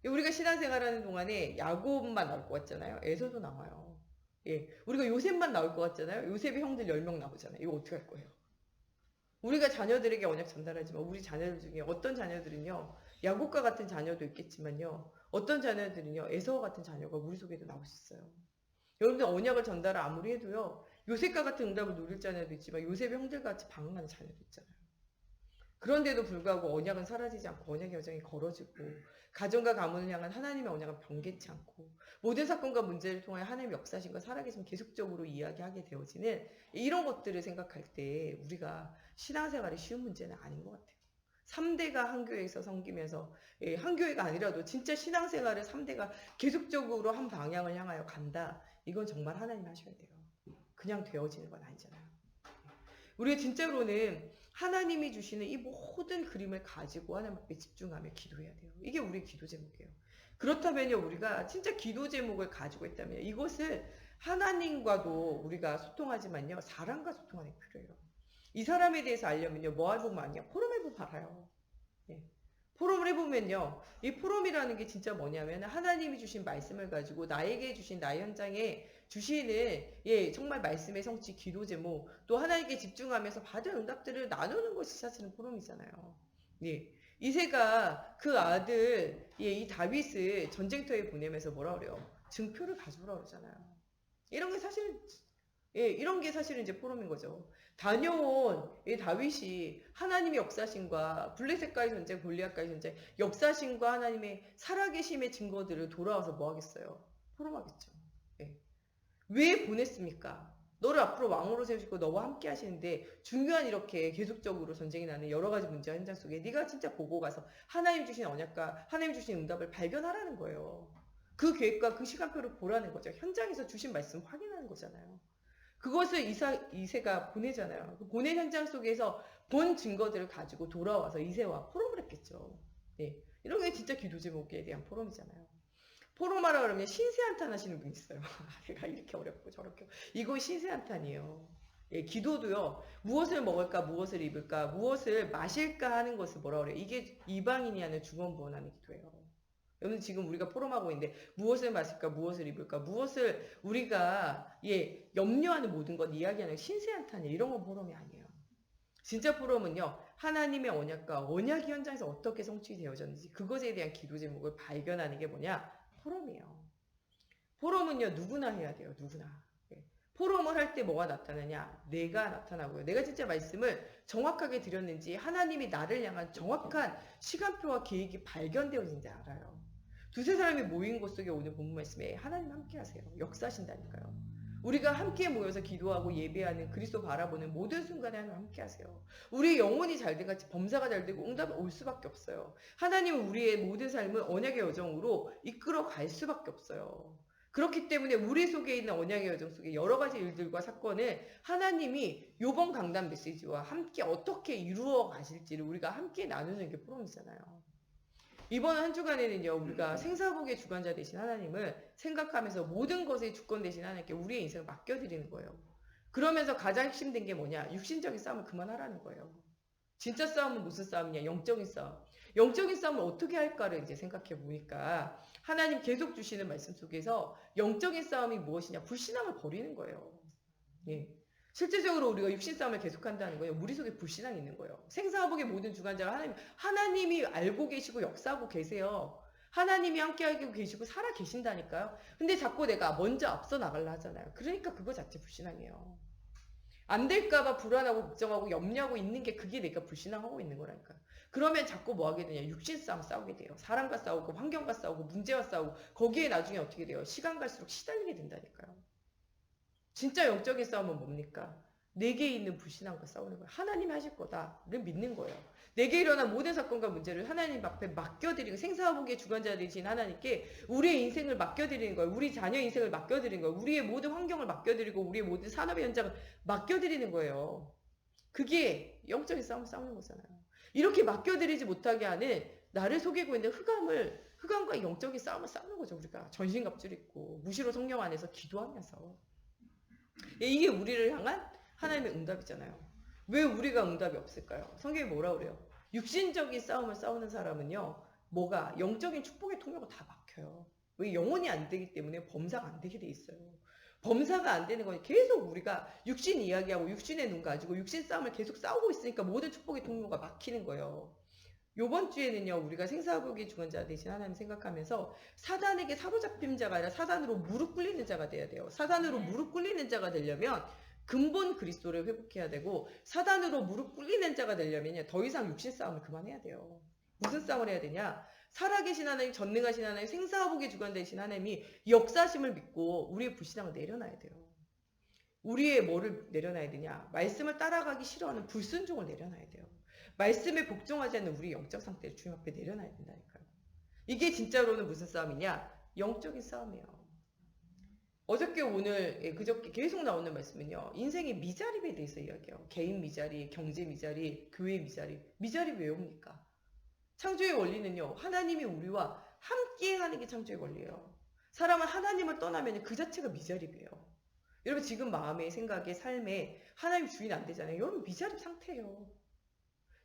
우리가 신앙생활하는 동안에 야곱만 나올 것 같잖아요. 에서도 나와요. 예, 우리가 요셉만 나올 것 같잖아요. 요셉의 형들 10명 나오잖아요. 이거 어떻게 할 거예요? 우리가 자녀들에게 언약 전달하지만 우리 자녀들 중에 어떤 자녀들은요. 야곱과 같은 자녀도 있겠지만요. 어떤 자녀들은요. 에서와 같은 자녀가 우리 속에도 나올 수 있어요. 여러분들 언약을 전달을 아무리 해도요. 요셉과 같은 응답을 누릴 자녀도 있지만 요셉의 형들같이 방황하는 자녀도 있잖아요. 그런데도 불구하고 언약은 사라지지 않고 언약의 여정이 걸어지고 가정과 가문을 향한 하나님의 언약은 변개치 않고 모든 사건과 문제를 통해 하나님의 역사신과 살아계신 계속적으로 이야기하게 되어지는 이런 것들을 생각할 때 우리가 신앙생활이 쉬운 문제는 아닌 것 같아요. 3대가 한 교회에서 섬기면서 한 교회가 아니라도 진짜 신앙생활을 3대가 계속적으로 한 방향을 향하여 간다. 이건 정말 하나님 하셔야 돼요. 그냥 되어지는 건 아니잖아요. 우리가 진짜로는 하나님이 주시는 이 모든 그림을 가지고 하나님 앞에 집중하며 기도해야 돼요. 이게 우리의 기도 제목이에요. 그렇다면요, 우리가 진짜 기도 제목을 가지고 있다면 이것을 하나님과도 우리가 소통하지만요, 사람과 소통하는 게 필요해요. 이 사람에 대해서 알려면요, 뭐 해보면 아니야? 포럼 해보면 알아요. 예. 포럼을 해보면요, 이 포럼이라는 게 진짜 뭐냐면 하나님이 주신 말씀을 가지고 나에게 주신 나의 현장에 주시는 정말 말씀의 성취, 기도 제목, 또 하나님께 집중하면서 받은 응답들을 나누는 것이 사실은 포럼이잖아요. 예. 이새가 그 아들 이 다윗을 전쟁터에 보내면서 뭐라 그래요? 증표를 가져오라 그러잖아요. 이런 게 사실은 이런 게 사실은 이제 포럼인 거죠. 다녀온 이 다윗이 하나님의 역사신과 블레셋과의 전쟁, 골리앗과의 전쟁, 역사신과 하나님의 살아계심의 증거들을 돌아와서 뭐 하겠어요? 포럼하겠죠. 왜 보냈습니까? 너를 앞으로 왕으로 세우시고 너와 함께 하시는데 중요한 이렇게 계속적으로 전쟁이 나는 여러 가지 문제와 현장 속에 네가 진짜 보고 가서 하나님 주신 언약과 하나님 주신 응답을 발견하라는 거예요. 그 계획과 그 시간표를 보라는 거죠. 현장에서 주신 말씀 확인하는 거잖아요. 그것을 이세가 보내잖아요. 그 보낸 현장 속에서 본 증거들을 가지고 돌아와서 이세와 포럼을 했겠죠. 네. 이런 게 진짜 기도 제목에 대한 포럼이잖아요. 포럼하라 그러면 신세한탄 하시는 분 있어요. 내가 이렇게 어렵고 저렇게. 이거 신세한탄이에요. 예, 기도도요. 무엇을 먹을까, 무엇을 입을까, 무엇을 마실까 하는 것을 뭐라 그래요? 이게 이방인이 하는 중언부언하는 기도예요. 여러분 지금 우리가 포럼하고 있는데 무엇을 마실까, 무엇을 입을까, 무엇을 우리가 염려하는 모든 것 이야기하는 신세한탄이에요. 이런 건 포럼이 아니에요. 진짜 포럼은요. 하나님의 언약과 언약이 현장에서 어떻게 성취되어졌는지 그것에 대한 기도 제목을 발견하는 게 뭐냐? 포럼이에요. 포럼은요. 누구나 해야 돼요. 누구나. 포럼을 할 때 뭐가 나타나냐? 내가 나타나고요. 내가 진짜 말씀을 정확하게 드렸는지 하나님이 나를 향한 정확한 시간표와 계획이 발견되어진지 알아요. 두세 사람이 모인 곳 속에 오늘 본문 말씀에 하나님 함께 하세요. 역사하신다니까요. 우리가 함께 모여서 기도하고 예배하는 그리스도 바라보는 모든 순간에 하나님 함께 하세요. 우리의 영혼이 잘된 같이 범사가 잘되고 응답이 올 수밖에 없어요. 하나님은 우리의 모든 삶을 언약의 여정으로 이끌어 갈 수밖에 없어요. 그렇기 때문에 우리 속에 있는 언약의 여정 속에 여러 가지 일들과 사건을 하나님이 요번 강단 메시지와 함께 어떻게 이루어 가실지를 우리가 함께 나누는 게 포럼이잖아요. 이번 한 주간에는요, 우리가 생사복의 주관자 되신 하나님을 생각하면서 모든 것의 주권 되신 하나님께 우리의 인생을 맡겨드리는 거예요. 그러면서 가장 핵심된 게 뭐냐? 육신적인 싸움을 그만하라는 거예요. 진짜 싸움은 무슨 싸움이냐? 영적인 싸움. 영적인 싸움을 어떻게 할까를 이제 생각해 보니까 하나님 계속 주시는 말씀 속에서 영적인 싸움이 무엇이냐? 불신앙을 버리는 거예요. 예. 실제적으로 우리가 육신 싸움을 계속한다는 거예요. 우리 속에 불신앙이 있는 거예요. 생사복의 모든 주관자가 하나님이 알고 계시고 역사하고 계세요. 하나님이 함께하고 계시고 살아 계신다니까요. 근데 자꾸 내가 먼저 앞서 나가려 하잖아요. 그러니까 그거 자체 불신앙이에요. 안 될까봐 불안하고 걱정하고 염려하고 있는 게 그게 내가 불신앙하고 있는 거라니까요. 그러면 자꾸 뭐 하게 되냐? 육신 싸움 싸우게 돼요. 사람과 싸우고 환경과 싸우고 문제와 싸우고 거기에 나중에 어떻게 돼요? 시간 갈수록 시달리게 된다니까요. 진짜 영적인 싸움은 뭡니까? 내게 있는 불신앙과 싸우는 거예요. 하나님이 하실 거다를 믿는 거예요. 내게 일어난 모든 사건과 문제를 하나님 앞에 맡겨드리고 생사복의 주관자 되신 하나님께 우리의 인생을 맡겨드리는 거예요. 우리 자녀 인생을 맡겨드리는 거예요. 우리의 모든 환경을 맡겨드리고 우리의 모든 산업의 현장을 맡겨드리는 거예요. 그게 영적인 싸움을 싸우는 거잖아요. 이렇게 맡겨드리지 못하게 하는 나를 속이고 있는 흑암과 영적인 싸움을 싸우는 거죠. 우리가 전신갑주를 입고 무시로 성령 안에서 기도하면서. 이게 우리를 향한 하나님의 응답이잖아요. 왜 우리가 응답이 없을까요? 성경이 뭐라 그래요? 육신적인 싸움을 싸우는 사람은요. 뭐가 영적인 축복의 통로가 다 막혀요. 왜 영혼이 안 되기 때문에 범사가 안 되게 돼 있어요. 범사가 안 되는 건 계속 우리가 육신 이야기하고 육신의 눈 가지고 육신 싸움을 계속 싸우고 있으니까 모든 축복의 통로가 막히는 거예요. 요번 주에는요, 우리가 생사복의 주관자 되신 하나님 생각하면서 사단에게 사로잡힌 자가 아니라 사단으로 무릎 꿇리는 자가 돼야 돼요. 사단으로 무릎 꿇리는 자가 되려면 근본 그리스도를 회복해야 되고 사단으로 무릎 꿇리는 자가 되려면 더 이상 육신 싸움을 그만해야 돼요. 무슨 싸움을 해야 되냐? 살아계신 하나님, 전능하신 하나님, 생사복의 주관 되신 하나님이 역사심을 믿고 우리의 불신앙을 내려놔야 돼요. 우리의 뭐를 내려놔야 되냐? 말씀을 따라가기 싫어하는 불순종을 내려놔야 돼요. 말씀에 복종하지 않는 우리 영적 상태를 주님 앞에 내려놔야 된다니까요. 이게 진짜로는 무슨 싸움이냐? 영적인 싸움이에요. 어저께 오늘 그저께 계속 나오는 말씀은요. 인생의 미자립에 대해서 이야기해요. 개인 미자립, 경제 미자립, 교회 미자립. 미자립이 왜 옵니까? 창조의 원리는요. 하나님이 우리와 함께하는 게 창조의 원리예요. 사람은 하나님을 떠나면 그 자체가 미자립이에요. 여러분 지금 마음에 생각에 삶에 하나님 주인 안 되잖아요. 여러분 미자립 상태예요.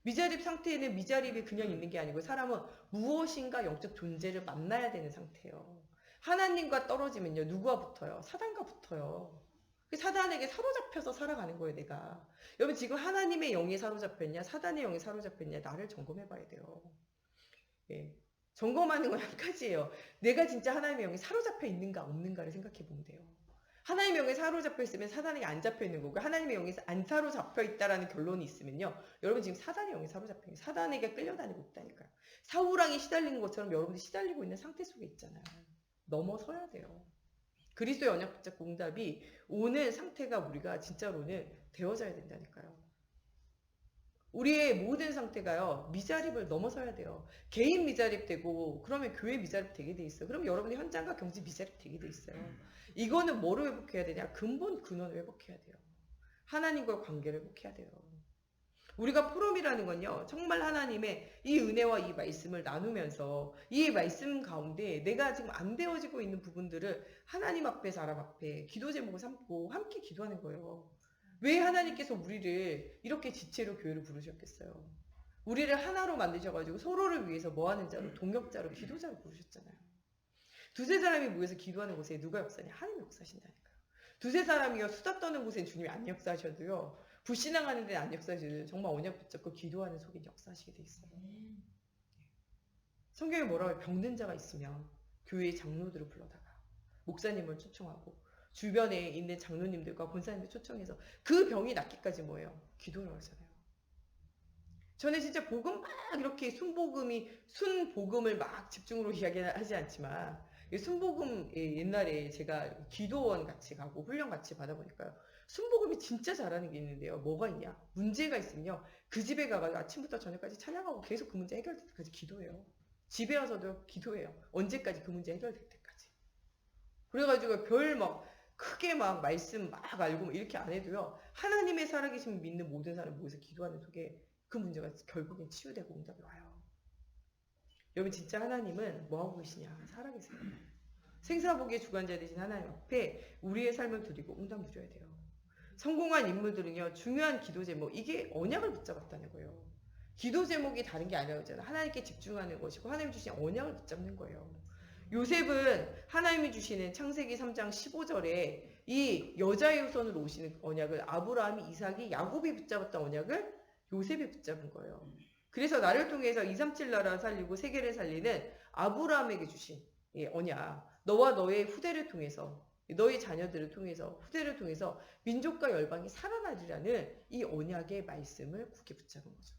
미자립 상태에는 미자립이 그냥 있는 게 아니고 사람은 무엇인가 영적 존재를 만나야 되는 상태예요. 하나님과 떨어지면요. 누구와 붙어요? 사단과 붙어요. 사단에게 사로잡혀서 살아가는 거예요. 내가. 여러분 지금 하나님의 영에 사로잡혔냐? 사단의 영에 사로잡혔냐? 나를 점검해 봐야 돼요. 예. 점검하는 건 한 가지예요. 내가 진짜 하나님의 영에 사로잡혀 있는가 없는가를 생각해 보면 돼요. 하나님의 영에 사로잡혀 있으면 사단에게 안 잡혀 있는 거고 하나님의 영에 안 사로잡혀 있다라는 결론이 있으면요. 여러분 지금 사단의 영에 사로잡혀 있는 사단에게 끌려다니고 있다니까요. 사우랑이 시달리는 것처럼 여러분들이 시달리고 있는 상태 속에 있잖아요. 넘어서야 돼요. 그리스도의 언약 붙잡고 응답이 오는 상태가 우리가 진짜로는 되어져야 된다니까요. 우리의 모든 상태가요, 미자립을 넘어서야 돼요. 개인 미자립 되고, 그러면 교회 미자립 되게 돼 있어요. 그럼 여러분이 현장과 경지 미자립 되게 돼 있어요. 이거는 뭐로 회복해야 되냐? 근본 근원을 회복해야 돼요. 하나님과 관계를 회복해야 돼요. 우리가 포럼이라는 건요, 정말 하나님의 이 은혜와 이 말씀을 나누면서 이 말씀 가운데 내가 지금 안 되어지고 있는 부분들을 하나님 앞에, 사람 앞에 기도 제목을 삼고 함께 기도하는 거예요. 왜 하나님께서 우리를 이렇게 지체로 교회를 부르셨겠어요? 우리를 하나로 만드셔가지고 서로를 위해서 뭐하는 자로, 동역자로, 기도자로 부르셨잖아요. 두세 사람이 모여서 기도하는 곳에 누가 역사냐? 하나님이 역사하신다니까요. 두세 사람이요, 수다 떠는 곳에 주님이 안 역사하셔도요, 불신앙하는 데는 안 역사하셔도 정말 언약 붙잡고 기도하는 속에 역사하시게 돼 있어요. 성경에 뭐라고 해요? 병든 자가 있으면 교회의 장로들을 불러다가 목사님을 초청하고 주변에 있는 장로님들과 권사님들 초청해서 그 병이 낫기까지 뭐예요? 기도를 하잖아요. 저는 진짜 복음 막 이렇게 순복음을 막 집중으로 이야기하지 않지만, 순복음 옛날에 제가 기도원 같이 가고 훈련 같이 받아보니까요, 순복음이 진짜 잘하는 게 있는데요. 뭐가 있냐? 문제가 있으면요, 그 집에 가가지고 아침부터 저녁까지 찬양하고 계속 그 문제 해결될 때까지 기도해요. 집에 와서도 기도해요. 언제까지? 그 문제 해결될 때까지. 그래가지고 크게 말씀 막 알고 이렇게 안 해도요, 하나님의 살아계신 믿는 모든 사람 모여서 기도하는 속에 그 문제가 결국엔 치유되고 응답이 와요. 여러분, 진짜 하나님은 뭐하고 계시냐? 살아계세요. 생사복의 주관자 되신 하나님 앞에 우리의 삶을 드리고 응답 누려야 돼요. 성공한 인물들은요, 중요한 기도 제목, 이게 언약을 붙잡았다는 거예요. 기도 제목이 다른 게 아니잖아요. 하나님께 집중하는 것이고 하나님 주신 언약을 붙잡는 거예요. 요셉은 하나님이 주시는 창세기 3장 15절에 이 여자의 후손으로 오시는 언약을 아브라함이, 이삭이, 야곱이 붙잡았던 언약을 요셉이 붙잡은 거예요. 그래서 나를 통해서 237 나라 살리고 세계를 살리는 아브라함에게 주신 언약, 너와 너의 후대를 통해서, 너의 자녀들을 통해서, 후대를 통해서 민족과 열방이 살아나리라는 이 언약의 말씀을 굳게 붙잡은 거죠.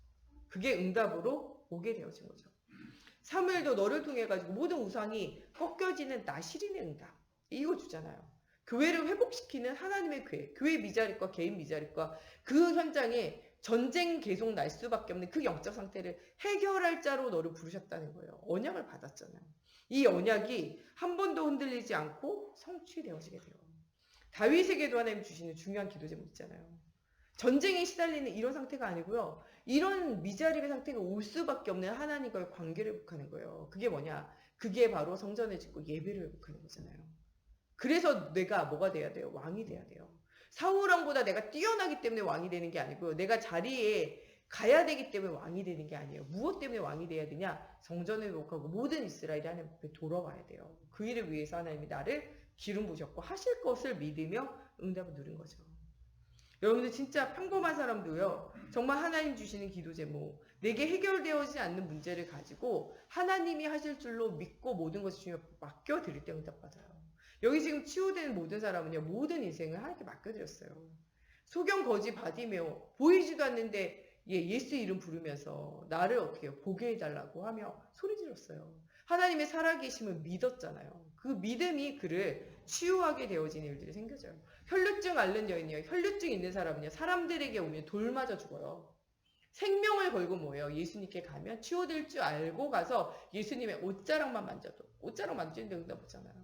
그게 응답으로 오게 되어진 거죠. 사무엘도 너를 통해 가지고 모든 우상이 꺾여지는 나실인의 응답, 이거 주잖아요. 교회를 회복시키는 하나님의 교회 미자립과 개인 미자립과 그 현장에 전쟁 계속 날 수밖에 없는 그 영적 상태를 해결할 자로 너를 부르셨다는 거예요. 언약을 받았잖아요. 이 언약이 한 번도 흔들리지 않고 성취되어지게 돼요. 다윗에게도 하나님 주시는 중요한 기도 제목 있잖아요. 전쟁에 시달리는 이런 상태가 아니고요, 이런 미자립의 상태가 올 수밖에 없는 하나님과의 관계를 회복하는 거예요. 그게 뭐냐? 그게 바로 성전을 짓고 예배를 회복하는 거잖아요. 그래서 내가 뭐가 돼야 돼요? 왕이 돼야 돼요. 사울왕보다 내가 뛰어나기 때문에 왕이 되는 게 아니고요, 내가 자리에 가야 되기 때문에 왕이 되는 게 아니에요. 무엇 때문에 왕이 돼야 되냐? 성전을 회복하고 모든 이스라엘이 하나님 앞에 돌아와야 돼요. 그 일을 위해서 하나님이 나를 기름 부으셨고 하실 것을 믿으며 응답을 누린 거죠. 여러분들 진짜 평범한 사람도요, 정말 하나님 주시는 기도 제목, 내게 해결되어지지 않는 문제를 가지고 하나님이 하실 줄로 믿고 모든 것을 주님 앞에 맡겨드릴 때 응답받아요. 여기 지금 치유된 모든 사람은요, 모든 인생을 하나님께 맡겨드렸어요. 소경 거지 바디메오, 보이지도 않는데 예수 이름 부르면서 나를 어떻게 해요? 보게 해달라고 하며 소리 질렀어요. 하나님의 살아계심을 믿었잖아요. 그 믿음이 그를 치유하게 되어진 일들이 생겨져요. 혈루증 앓는 여인이요, 혈루증 있는 사람은요, 사람들에게 오면 돌 맞아 죽어요. 생명을 걸고 뭐예요? 예수님께 가면 치유될 줄 알고 가서 예수님의 옷자락만 만져도, 옷자락 만지는데 응답 오잖아요.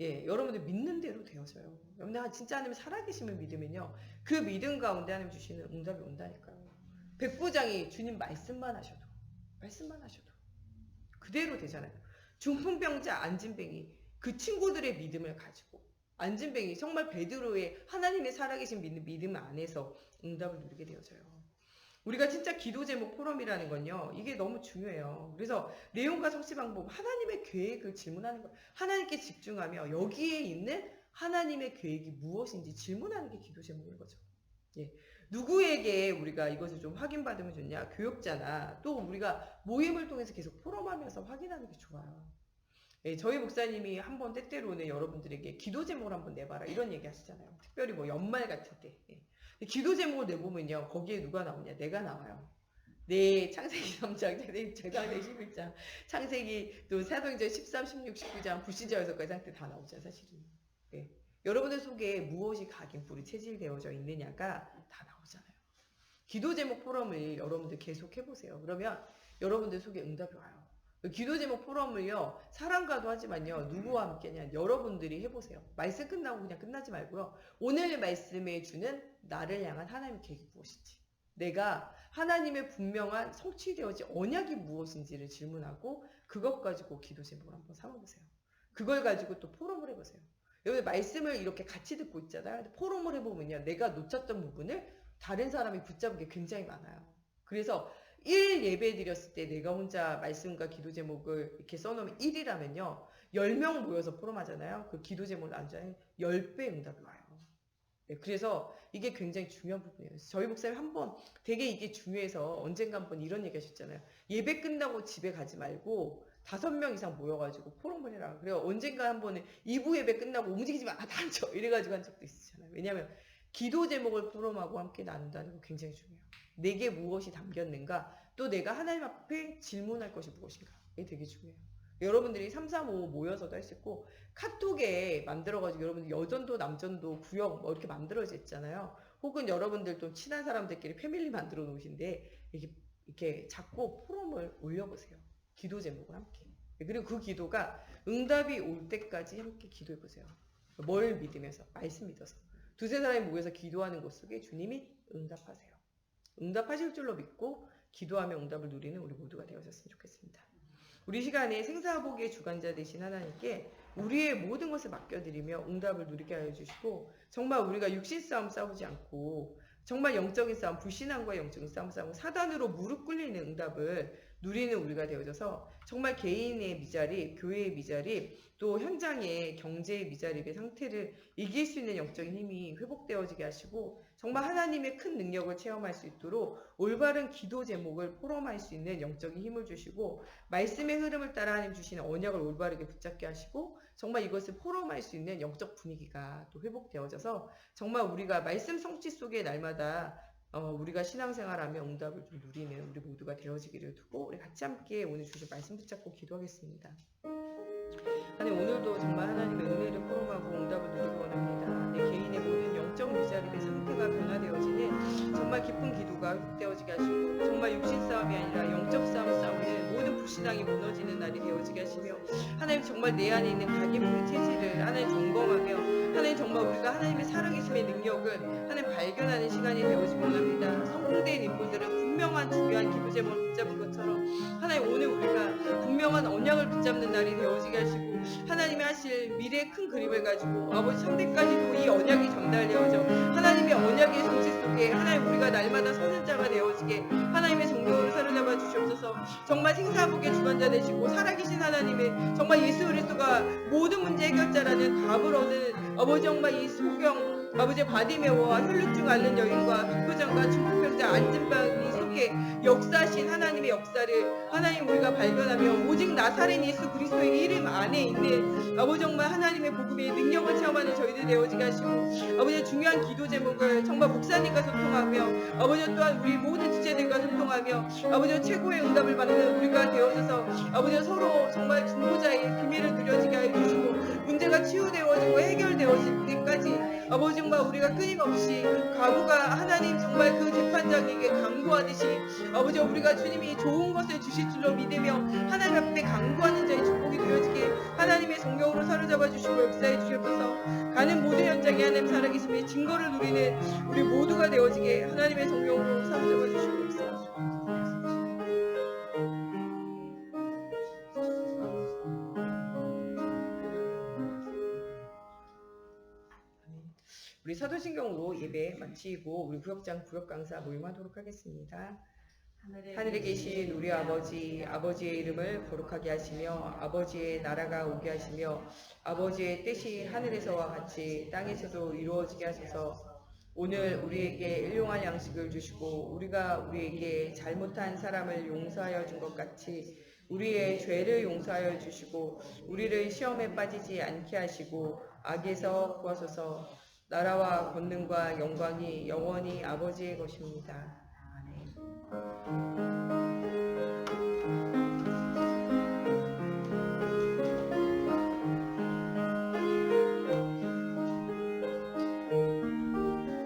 여러분들 믿는 대로 되어져요. 여러분들 진짜 하나님 살아계심을 믿으면요, 그 믿음 가운데 하나님 주시는 응답이 온다니까요. 백부장이 주님 말씀만 하셔도 그대로 되잖아요. 중풍병자 안진뱅이, 그 친구들의 믿음을 가지고 안진뱅이 정말 베드로의 하나님의 살아계신 믿음 안에서 응답을 누리게 되어져요. 우리가 진짜 기도 제목 포럼이라는 건요, 이게 너무 중요해요. 그래서 내용과 성취 방법, 하나님의 계획을 질문하는 거예요. 하나님께 집중하며 여기에 있는 하나님의 계획이 무엇인지 질문하는 게 기도 제목인 거죠. 누구에게 우리가 이것을 좀 확인받으면 좋냐? 교역자나 또 우리가 모임을 통해서 계속 포럼하면서 확인하는 게 좋아요. 저희 목사님이 한번 때때로는 여러분들에게 기도 제목을 한번 내봐라 이런 얘기 하시잖아요. 특별히 연말 같을 때. 기도 제목을 내보면요, 거기에 누가 나오냐? 내가 나와요. 창세기 3장, 제사장 11장, 창세기 또 사도행전 13, 16, 19장, 불신자 6가지 상태 다 나오죠, 사실은. 여러분들 속에 무엇이 각인, 뿌리, 체질되어져 있느냐가 다 나오잖아요. 기도 제목 포럼을 여러분들 계속 해보세요. 그러면 여러분들 속에 응답이 와요. 기도 제목 포럼을요, 사람과도 하지만요, 누구와 함께냐, 여러분들이 해보세요. 말씀 끝나고 그냥 끝나지 말고요. 오늘 말씀에 주는 나를 향한 하나님의 계획이 무엇인지, 내가 하나님의 분명한 성취되어진 언약이 무엇인지를 질문하고 그것 가지고 기도 제목을 한번 삼아보세요. 그걸 가지고 또 포럼을 해보세요. 여기 말씀을 이렇게 같이 듣고 있잖아요. 포럼을 해보면요, 내가 놓쳤던 부분을 다른 사람이 붙잡은 게 굉장히 많아요. 그래서 1예배 드렸을 때 내가 혼자 말씀과 기도 제목을 이렇게 써놓으면 1이라면요. 10명 모여서 포럼하잖아요. 그 기도 제목을 앉아요. 10배 응답이 와요. 네, 그래서 이게 굉장히 중요한 부분이에요. 저희 목사님 한번 되게 이게 중요해서 언젠가 한번 이런 얘기 하셨잖아요. 예배 끝나고 집에 가지 말고 5명 이상 모여가지고 포럼을 해라. 그래요. 언젠가 한번은 2부 예배 끝나고 움직이지 마. 다 앉아. 이래가지고 한 적도 있으잖아요. 왜냐하면 기도 제목을 포럼하고 함께 나눈다는 거 굉장히 중요해요. 내게 무엇이 담겼는가, 또 내가 하나님 앞에 질문할 것이 무엇인가, 이게 되게 중요해요. 여러분들이 3, 4, 5 모여서도 할 수 있고, 카톡에 만들어가지고 여러분들 여전도, 남전도, 구역 뭐 이렇게 만들어져 있잖아요. 혹은 여러분들 좀 친한 사람들끼리 패밀리 만들어 놓으신데, 이렇게 자꾸 포럼을 올려보세요. 기도 제목을 함께. 그리고 그 기도가 응답이 올 때까지 함께 기도해보세요. 뭘 믿으면서? 말씀 믿어서. 2, 3사람이 모여서 기도하는 것 속에 주님이 응답하세요. 응답하실 줄로 믿고 기도하며 응답을 누리는 우리 모두가 되어졌으면 좋겠습니다. 우리 시간에 생사복의 주관자 되신 하나님께 우리의 모든 것을 맡겨드리며 응답을 누리게 하여 주시고, 정말 우리가 육신 싸움 싸우지 않고 정말 영적인 싸움, 불신앙과 영적인 싸움 싸우고 사단으로 무릎 꿇리는 응답을 누리는 우리가 되어져서 정말 개인의 미자립, 교회의 미자립, 또 현장의 경제의 미자립의 상태를 이길 수 있는 영적인 힘이 회복되어지게 하시고, 정말 하나님의 큰 능력을 체험할 수 있도록 올바른 기도 제목을 포럼할 수 있는 영적인 힘을 주시고, 말씀의 흐름을 따라 하나님 주시는 언약을 올바르게 붙잡게 하시고, 정말 이것을 포럼할 수 있는 영적 분위기가 또 회복되어져서 정말 우리가 말씀 성취 속에 날마다 우리가 신앙생활하며 응답을 좀 누리는 우리 모두가 되어지기를 두고, 우리 같이 함께 오늘 주신 말씀 붙잡고 기도하겠습니다. 하나님, 오늘도 정말 하나님의 은혜를 포럼하고 응답을 누리기 원합니다. 내 개인의 모든 영적 미자립의 상태가 변화되어지는 정말 깊은 기도가 회복되어지게 하시고, 정말 육신 싸움이 아니라 영적 싸움을 싸우는 모든 불신앙이 무너지는 날이 되어지게 하시며, 하나님 정말 내 안에 있는 각인된 체질을 하나님 점검하며, 하나님 정말 우리가 하나님의 살아계심의 능력을 하나님 발견하는 시간이 되어지기 원합니다. 선포된 인물들은 분명한 중요한 기도 제목을 붙잡은 것처럼 하나님 오늘 우리가 분명한 언약을 붙잡는 날이 되어지게 하시고, 하나님이 하실 미래의 큰 그림을 가지고 아버지 상대까지도 이 언약이 전달되어져 하나님의 언약의 성취 속에 하나님 우리가 날마다 서는 자가 되어지게 하나님의 정령으로 사로잡아 주시옵소서. 정말 생사복의 주관자 되시고 살아계신 하나님의 정말 예수 그리스도가 모든 문제 해결자라는 답을 얻은 아버지, 정말 이 소경 아버지 바디메오와 혈루증 앓는 여인과 백부장과 중풍병자 안진방 이 속에 역사하신 하나님의 역사를 하나님 우리가 발견하며, 오직 나사렛 예수 그리스도의 이름 안에 있는 아버지 정말 하나님의 복음의 능력을 체험하는 저희들 되어지게 하시고, 아버지 중요한 기도 제목을 정말 목사님과 소통하며, 아버지 또한 우리 모든 지체들과 소통하며 아버지 최고의 응답을 받는 우리가 되어져서 아버지 서로 정말 중보자의 비밀을 누려지게 하여 주시고, 문제가 치유되어지고 해결되어질 때까지 아버지 정말 우리가 끊임없이 가부가 하나님 정말 그 재판장에게 강구하듯이 아버지 우리가 주님이 좋은 것을 주실 줄로 믿으며 하나님 앞에 강구하는 자의 축복이 되어지게 하나님의 성령으로 사로잡아 주시고 역사해 주시옵소서. 가는 모든 현장에 하나님 살아계심의 증거를 누리는 우리 모두가 되어지게 하나님의 성령으로 사로잡아 주시고 역사해 주시옵소서. 우리 사도신경으로 예배 마치고 우리 구역장 구역강사 모임하도록 하겠습니다. 하늘에 계신 우리 아버지, 아버지의 이름을 거룩하게 하시며 아버지의 나라가 오게 하시며 아버지의 뜻이 하늘에서와 같이 땅에서도 이루어지게 하소서. 오늘 우리에게 일용할 양식을 주시고 우리가 우리에게 잘못한 사람을 용서하여 준 것 같이 우리의 죄를 용서하여 주시고 우리를 시험에 빠지지 않게 하시고 악에서 구하소서. 나라와 권능과 영광이 영원히 아버지의 것입니다. 아멘.